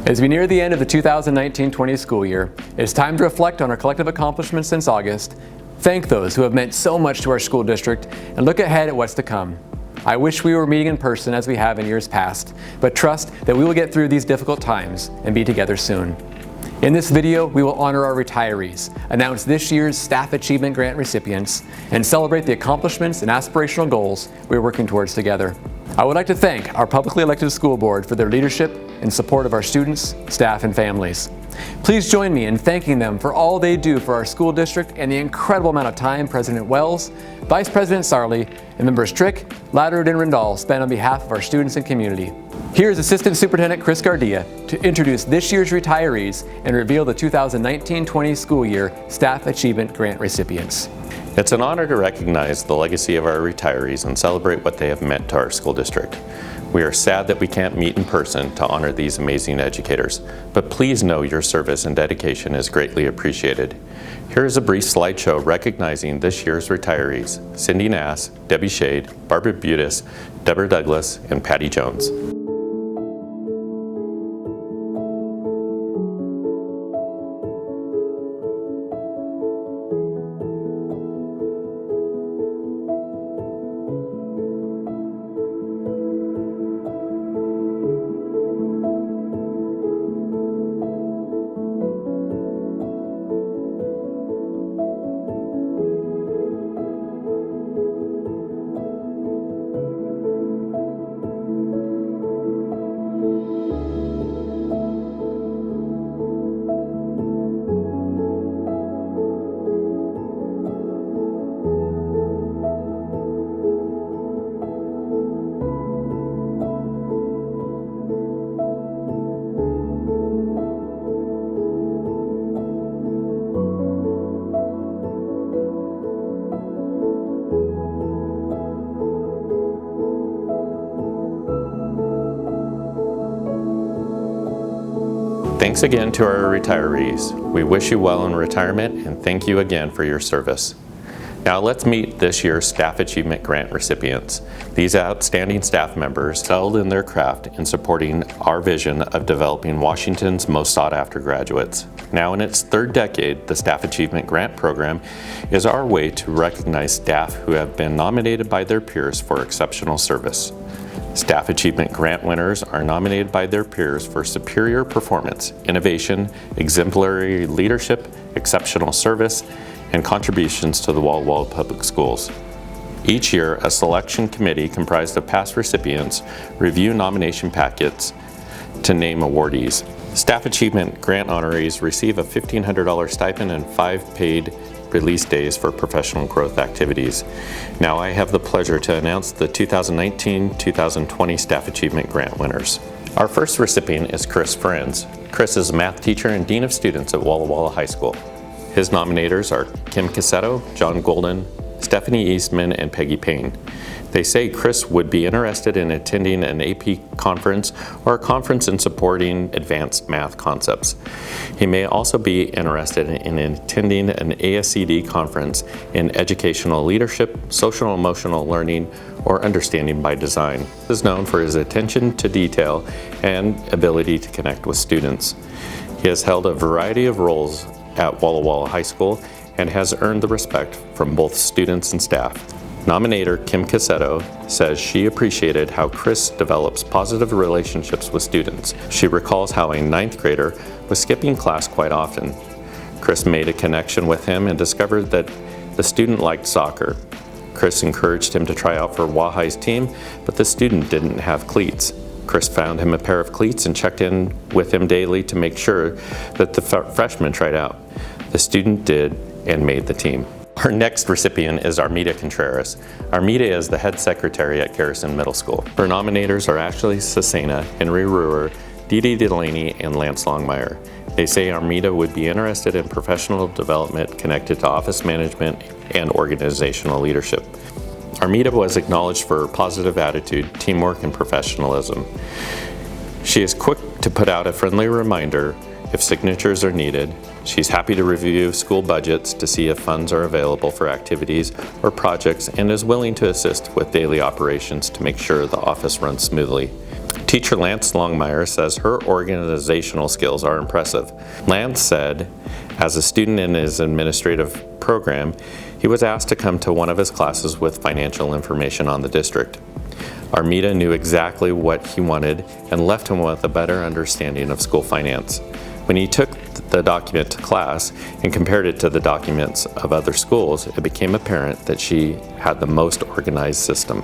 As we near the end of the 2019-20 school year, it is time to reflect on our collective accomplishments since August, thank those who have meant so much to our school district, and look ahead at what's to come. I wish we were meeting in person as we have in years past, but trust that we will get through these difficult times and be together soon. In this video, we will honor our retirees, announce this year's Staff Achievement Grant recipients, and celebrate the accomplishments and aspirational goals we are working towards together. I would like to thank our publicly elected school board for their leadership and support of our students, staff, and families. Please join me in thanking them for all they do for our school district and the incredible amount of time President Wells, Vice President Sarley, and members Strick, Latterud, and Rindall spend on behalf of our students and community. Here's Assistant Superintendent Chris Gardia to introduce this year's retirees and reveal the 2019-20 school year Staff Achievement Grant recipients. It's an honor to recognize the legacy of our retirees and celebrate what they have meant to our school district. We are sad that we can't meet in person to honor these amazing educators, but please know your service and dedication is greatly appreciated. Here is a brief slideshow recognizing this year's retirees: Cindy Nass, Debbie Shade, Barbara Butis, Deborah Douglas, and Patty Jones. Thanks again to our retirees. We wish you well in retirement and thank you again for your service. Now let's meet this year's Staff Achievement Grant recipients. These outstanding staff members excelled in their craft in supporting our vision of developing Washington's most sought-after graduates. Now in its third decade, the Staff Achievement Grant program is our way to recognize staff who have been nominated by their peers for exceptional service. Staff Achievement Grant winners are nominated by their peers for superior performance, innovation, exemplary leadership, exceptional service, and contributions to the Walla Walla Public Schools. Each year, a selection committee comprised of past recipients review nomination packets to name awardees. Staff Achievement Grant honorees receive a $1,500 stipend and 5 paid release days for professional growth activities. Now I have the pleasure to announce the 2019-2020 Staff Achievement Grant winners. Our first recipient is Chris Friends. Chris is a math teacher and Dean of Students at Walla Walla High School. His nominators are Kim Cassetto, John Golden, Stephanie Eastman, and Peggy Payne. They say Chris would be interested in attending an AP conference or a conference in supporting advanced math concepts. He may also be interested in attending an ASCD conference in educational leadership, social and emotional learning, or understanding by design. He is known for his attention to detail and ability to connect with students. He has held a variety of roles at Walla Walla High School and has earned the respect from both students and staff. Nominator Kim Cassetto says she appreciated how Chris develops positive relationships with students. She recalls how a 9th grader was skipping class quite often. Chris made a connection with him and discovered that the student liked soccer. Chris encouraged him to try out for Wahi's team, but the student didn't have cleats. Chris found him a pair of cleats and checked in with him daily to make sure that the freshman tried out. The student did and made the team. Our next recipient is Armida Contreras. Armida is the head secretary at Garrison Middle School. Her nominators are Ashley Cesena, Henry Ruhr, Dee Dee Delaney, and Lance Longmire. They say Armida would be interested in professional development connected to office management and organizational leadership. Armida was acknowledged for her positive attitude, teamwork, and professionalism. She is quick to put out a friendly reminder if signatures are needed. She's happy to review school budgets to see if funds are available for activities or projects and is willing to assist with daily operations to make sure the office runs smoothly. Teacher Lance Longmire says her organizational skills are impressive. Lance said, as a student in his administrative program, he was asked to come to one of his classes with financial information on the district. Armida knew exactly what he wanted and left him with a better understanding of school finance. When he took the document to class and compared it to the documents of other schools, it became apparent that she had the most organized system.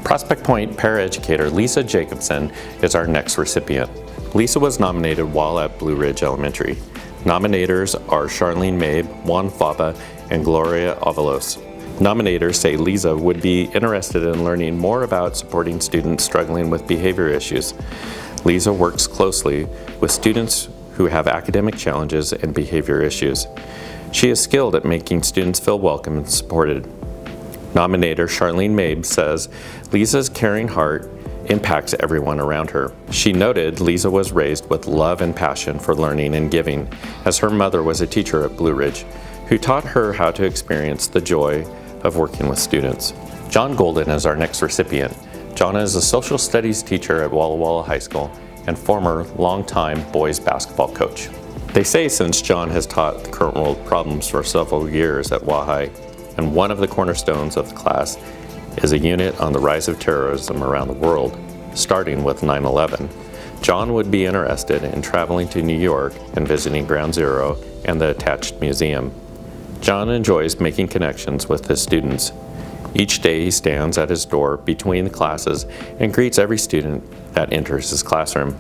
Prospect Point paraeducator Lisa Jacobson is our next recipient. Lisa was nominated while at Blue Ridge Elementary. Nominators are Charlene Mabe, Juan Faba, and Gloria Avalos. Nominators say Lisa would be interested in learning more about supporting students struggling with behavior issues. Lisa works closely with students who have academic challenges and behavior issues. She is skilled at making students feel welcome and supported. Nominator Charlene Mabe says Lisa's caring heart impacts everyone around her. She noted Lisa was raised with love and passion for learning and giving, as her mother was a teacher at Blue Ridge, who taught her how to experience the joy of working with students. John Golden is our next recipient. John is a social studies teacher at Walla Walla High School and former longtime boys basketball coach. They say since John has taught current world problems for several years at WAHI, and one of the cornerstones of the class is a unit on the rise of terrorism around the world, starting with 9/11. John would be interested in traveling to New York and visiting Ground Zero and the attached museum. John enjoys making connections with his students. Each day he stands at his door between the classes and greets every student that enters his classroom.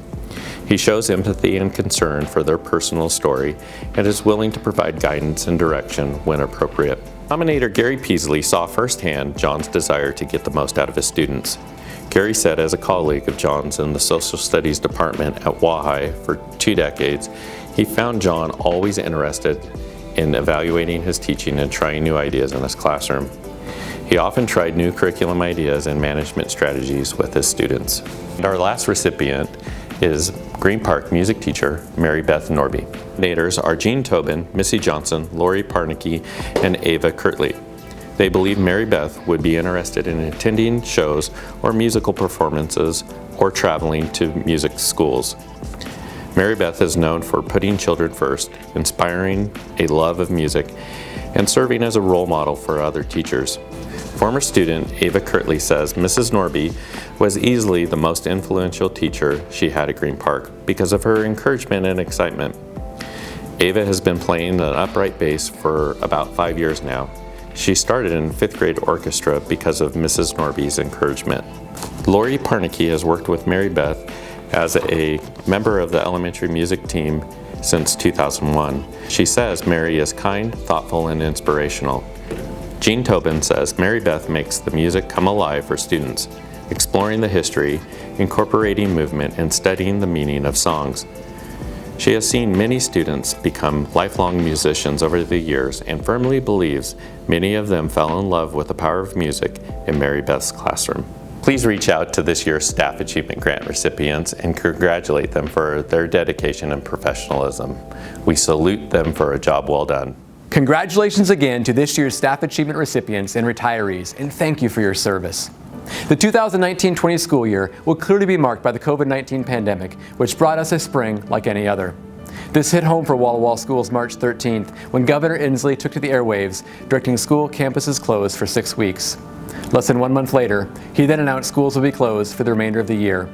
He shows empathy and concern for their personal story and is willing to provide guidance and direction when appropriate. Nominator Gary Peasley saw firsthand John's desire to get the most out of his students. Gary said as a colleague of John's in the Social Studies Department at WAHI for 2 decades, he found John always interested in evaluating his teaching and trying new ideas in his classroom. He often tried new curriculum ideas and management strategies with his students. And our last recipient is Green Park music teacher Mary Beth Norby. Nominators are Jean Tobin, Missy Johnson, Lori Parnicky, and Ava Kirtley. They believe Mary Beth would be interested in attending shows or musical performances or traveling to music schools. Mary Beth is known for putting children first, inspiring a love of music, and serving as a role model for other teachers. Former student Ava Kirtley says Mrs. Norby was easily the most influential teacher she had at Green Park because of her encouragement and excitement. Ava has been playing an upright bass for about 5 years now. She started in 5th grade orchestra because of Mrs. Norby's encouragement. Lori Parnicky has worked with Mary Beth as a member of the elementary music team since 2001. She says Mary is kind, thoughtful, and inspirational. Jean Tobin says Mary Beth makes the music come alive for students, exploring the history, incorporating movement, and studying the meaning of songs. She has seen many students become lifelong musicians over the years and firmly believes many of them fell in love with the power of music in Mary Beth's classroom. Please reach out to this year's Staff Achievement Grant recipients and congratulate them for their dedication and professionalism. We salute them for a job well done. Congratulations again to this year's Staff Achievement recipients and retirees, and thank you for your service. The 2019-20 school year will clearly be marked by the COVID-19 pandemic, which brought us a spring like any other. This hit home for Walla Walla Schools March 13th, when Governor Inslee took to the airwaves, directing school campuses closed for 6 weeks. Less than 1 month later, he then announced schools will be closed for the remainder of the year.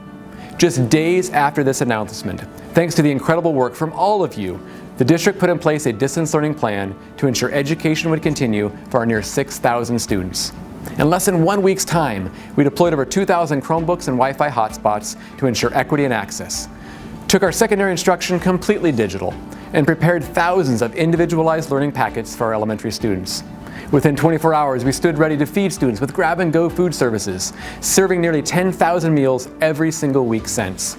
Just days after this announcement, thanks to the incredible work from all of you, the district put in place a distance learning plan to ensure education would continue for our near 6,000 students. In less than 1 week's time, we deployed over 2,000 Chromebooks and Wi-Fi hotspots to ensure equity and access, took our secondary instruction completely digital, and prepared thousands of individualized learning packets for our elementary students. Within 24 hours, we stood ready to feed students with grab-and-go food services, serving nearly 10,000 meals every single week since.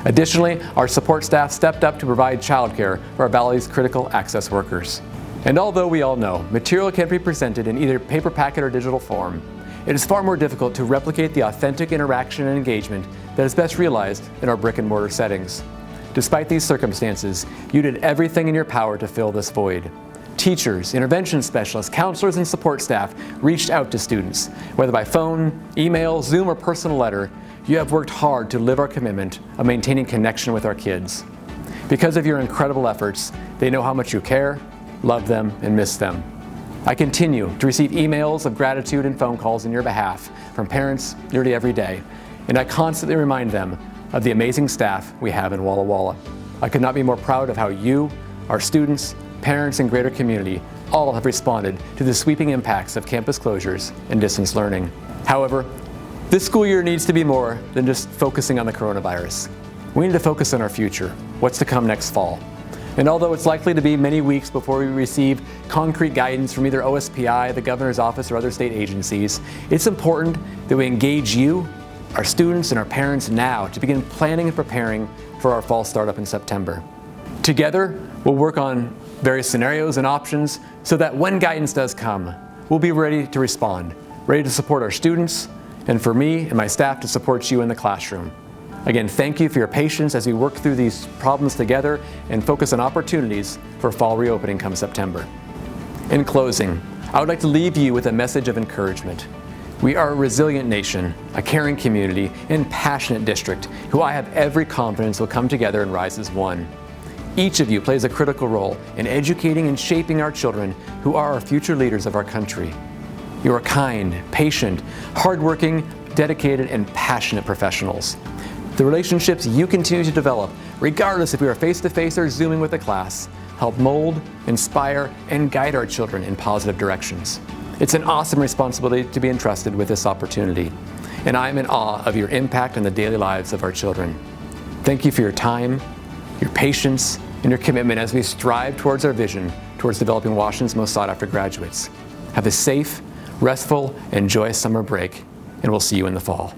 Additionally, our support staff stepped up to provide childcare for our Valley's critical access workers. And although we all know material can be presented in either paper packet or digital form, it is far more difficult to replicate the authentic interaction and engagement that is best realized in our brick-and-mortar settings. Despite these circumstances, you did everything in your power to fill this void. Teachers, intervention specialists, counselors, and support staff reached out to students, whether by phone, email, Zoom, or personal letter. you have worked hard to live our commitment of maintaining connection with our kids. Because of your incredible efforts, they know how much you care, love them, and miss them. I continue to receive emails of gratitude and phone calls in your behalf from parents nearly every day, and I constantly remind them of the amazing staff we have in Walla Walla. I could not be more proud of how you, our students, parents, and greater community all have responded to the sweeping impacts of campus closures and distance learning. However, this school year needs to be more than just focusing on the coronavirus. We need to focus on our future, what's to come next fall. And although it's likely to be many weeks before we receive concrete guidance from either OSPI, the governor's office, or other state agencies, it's important that we engage you, our students, and our parents now to begin planning and preparing for our fall startup in September. Together, we'll work on various scenarios and options so that when guidance does come, we'll be ready to respond, ready to support our students, and for me and my staff to support you in the classroom. Again, thank you for your patience as we work through these problems together and focus on opportunities for fall reopening come September. In closing, I would like to leave you with a message of encouragement. We are a resilient nation, a caring community, and passionate district who I have every confidence will come together and rise as one. Each of you plays a critical role in educating and shaping our children who are our future leaders of our country. You are kind, patient, hardworking, dedicated, and passionate professionals. The relationships you continue to develop, regardless if we are face-to-face or Zooming with a class, help mold, inspire, and guide our children in positive directions. It's an awesome responsibility to be entrusted with this opportunity, and I am in awe of your impact on the daily lives of our children. Thank you for your time, your patience, and your commitment as we strive towards our vision towards developing Washington's most sought-after graduates. Have a safe, restful, and joyous summer break, and we'll see you in the fall.